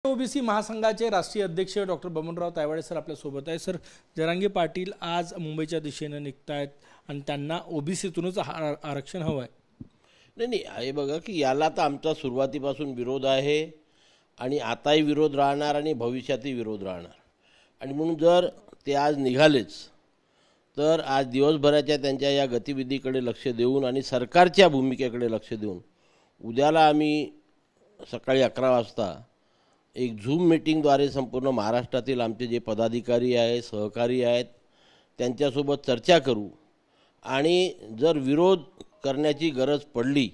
OBC महासंघाचे राष्ट्रीय अध्यक्ष डॉक्टर बबनराव तायवाडे सर आपल्या सोबत आहे। सर, जरांगे पाटील आज मुंबईच्या दिशेने निघतायत आणि त्यांना ओबीसीतूनच आरक्षण हवं आहे। नाही आहे बघा की याला तर आमचा सुरुवातीपासून विरोध आहे आणि आताही विरोध राहणार आणि भविष्यातही विरोध राहणार। आणि म्हणून जर ते आज निघालेच तर आज दिवसभराच्या त्यांच्या या गतिविधीकडे लक्ष देऊन आणि सरकारच्या भूमिकेकडे लक्ष देऊन उद्याला आम्ही सकाळी 11 वाजता एक झूम मीटिंगद्वारे संपूर्ण महाराष्ट्रातील आमचे जे पदाधिकारी आहेत, सहकारी आहेत, त्यांच्यासोबत चर्चा करू आणि जर विरोध करण्याची गरज पडली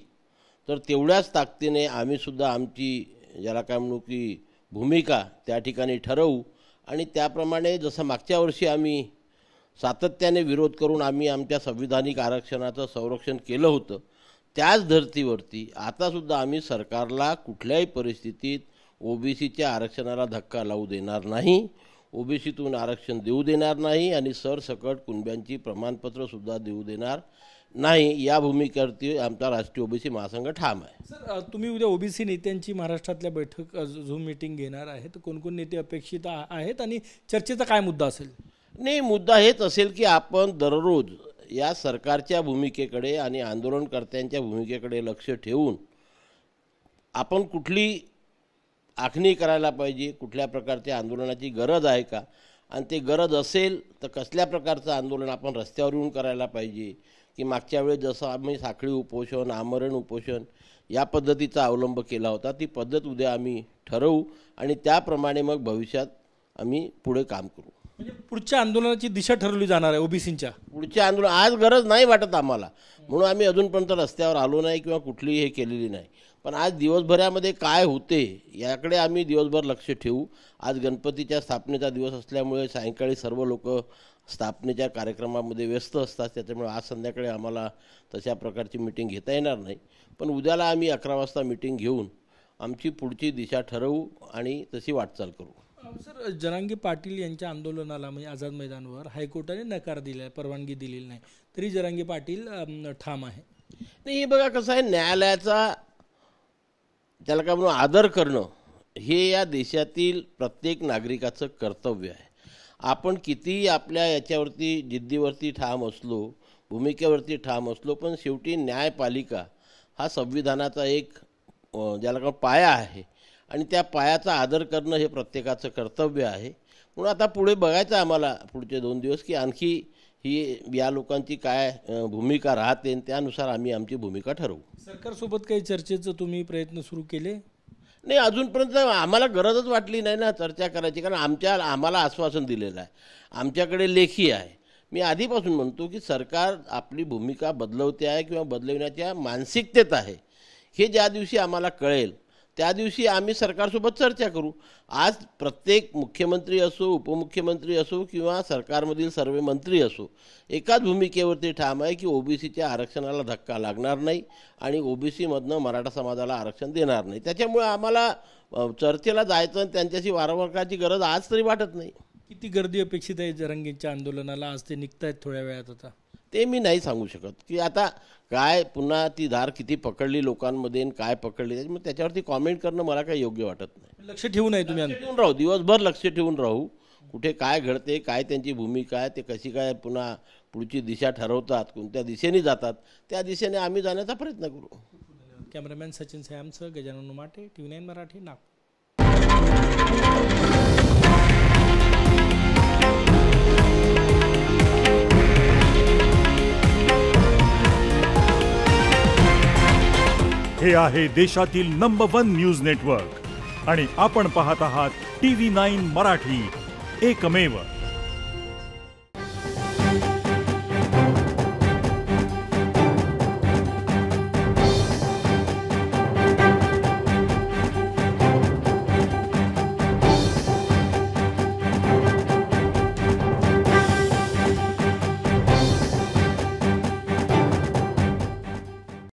तर तेवढ्याच ताकदीने आम्हीसुद्धा आमची ज्याला काय म्हणू की भूमिका त्या ठिकाणी ठरवू। आणि त्याप्रमाणे जसं मागच्या वर्षी आम्ही सातत्याने विरोध करून आम्ही आमच्या संविधानिक आरक्षणाचं संरक्षण केलं होतं, त्याच धर्तीवरती आतासुद्धा आम्ही सरकारला कुठल्याही परिस्थितीत ओबीसीच्या आरक्षणाला धक्का लावू देणार नाही, ओबीसीतून आरक्षण देऊ देणार नाही आणि सरसकट कुणब्यांची प्रमाणपत्रसुद्धा देऊ देणार नाही। या भूमिकेवरती आमचा राष्ट्रीय ओबीसी महासंघ ठाम आहे। सर, तुम्ही उद्या ओबीसी नेत्यांची महाराष्ट्रातल्या बैठक झूम मीटिंग घेणार आहे, तर कोण कोण नेते अपेक्षित आहेत आणि चर्चेचा काय मुद्दा असेल? नाही, मुद्दा हेच असेल की आपण दररोज या सरकारच्या भूमिकेकडे आणि आंदोलनकर्त्यांच्या भूमिकेकडे लक्ष ठेवून आपण कुठली आखणी करायला पाहिजे, कुठल्या प्रकारच्या आंदोलनाची गरज आहे का, आणि ते गरज असेल तर कसल्या प्रकारचं आंदोलन आपण रस्त्यावर येऊन करायला पाहिजे की मागच्या वेळेस जसं आम्ही साखळी उपोषण, आमरण उपोषण या पद्धतीचा अवलंब केला होता, ती पद्धत उद्या आम्ही ठरवू आणि त्याप्रमाणे मग भविष्यात आम्ही पुढे काम करू। म्हणजे पुढच्या आंदोलनाची दिशा ठरवली जाणार आहे ओबीसींच्या पुढच्या आंदोलन आज गरज नाही वाटत आम्हाला, म्हणून आम्ही अजूनपर्यंत रस्त्यावर आलो नाही किंवा कुठलीही हे केलेली नाही। पण आज दिवसभरामध्ये काय होते याकडे आम्ही दिवसभर लक्ष ठेवू। आज गणपतीच्या स्थापनेचा दिवस असल्यामुळे सायंकाळी सर्व लोक स्थापनेच्या कार्यक्रमामध्ये व्यस्त असतात, त्याच्यामुळे आज संध्याकाळी आम्हाला तशा प्रकारची मीटिंग घेता येणार नाही। पण उद्याला आम्ही 11 वाजता मीटिंग घेऊन आमची पुढची दिशा ठरवू आणि तशी वाटचाल करू। सर, जरांगे पाटील यांच्या आंदोलनाला म्हणजे आझाद मैदानावर हायकोर्टाने नकार दिला, परवानगी दिलेली नाही, तरी जरांगे पाटील ठाम आहे। नाही, हे बघा कसं आहे, न्यायालयाचा त्याला काय म्हणून आदर करणं हे या देशातील प्रत्येक नागरिकाचं कर्तव्य आहे। आपण कितीही आपल्या याच्यावरती जिद्दीवरती ठाम असलो, भूमिकेवरती ठाम असलो, पण शेवटी न्यायपालिका हा संविधानाचा एक ज्याला काय पाया आहे आणि त्या पायाचा आदर करणं हे प्रत्येकाचं कर्तव्य आहे। म्हणून आता पुढे बघायचं आम्हाला पुढचे 2 दिवस की आणखी ही या लोकांची काय भूमिका राहते, त्यानुसार आम्ही आमची भूमिका ठरवू। सरकारसोबत काही चर्चेचं तुम्ही प्रयत्न सुरू केले? नाही, अजूनपर्यंत आम्हाला गरजच वाटली नाही ना चर्चा करायची, कारण आम्हाला आश्वासन दिलेलं आहे, आमच्याकडे लेखी आहे। मी आधीपासून म्हणतो की सरकार आपली भूमिका बदलवते आहे किंवा बदलवण्याच्या मानसिकतेत आहे, हे ज्या दिवशी आम्हाला कळेल त्या दिवशी आम्ही सरकारसोबत चर्चा करू। आज प्रत्येक मुख्यमंत्री असो, उपमुख्यमंत्री असो किंवा सरकारमधील सर्व मंत्री असो एकाच भूमिकेवरती ठाम आहे की ओबीसीच्या आरक्षणाला धक्का लागणार नाही आणि ओबीसीमधनं मराठा समाजाला आरक्षण देणार नाही। त्याच्यामुळे आम्हाला चर्चेला जायचं आणि त्यांच्याशी वारंवार करायची गरज आज तरी वाटत नाही। किती गर्दी अपेक्षित आहे जरांगेंच्या आंदोलनाला? आज ते निघतायत थोड्या वेळात, आता ते मी नाही सांगू शकत की आता काय पुन्हा ती धार किती पकडली लोकांमध्ये आणि काय पकडली, मग त्याच्यावरती कॉमेंट करणं मला काही योग्य वाटत नाही। लक्ष ठेवू नये तुम्ही? लक्ष ठेवून राहू, दिवसभर लक्ष ठेवून राहू, कुठे काय घडते, काय त्यांची भूमिका आहे, ते कशी काय पुन्हा पुढची दिशा ठरवतात, कोणत्या दिशेने जातात, त्या दिशेने आम्ही जाण्याचा प्रयत्न करू। कॅमेरामॅन सचिन सॅमसह गजानन उमाटे, TV9 मराठी, नागपूर। हे आहे देशातील नंबर 1 न्यूज नेटवर्क आणि आपण पाहत आहात TV9 मराठी, एकमेव।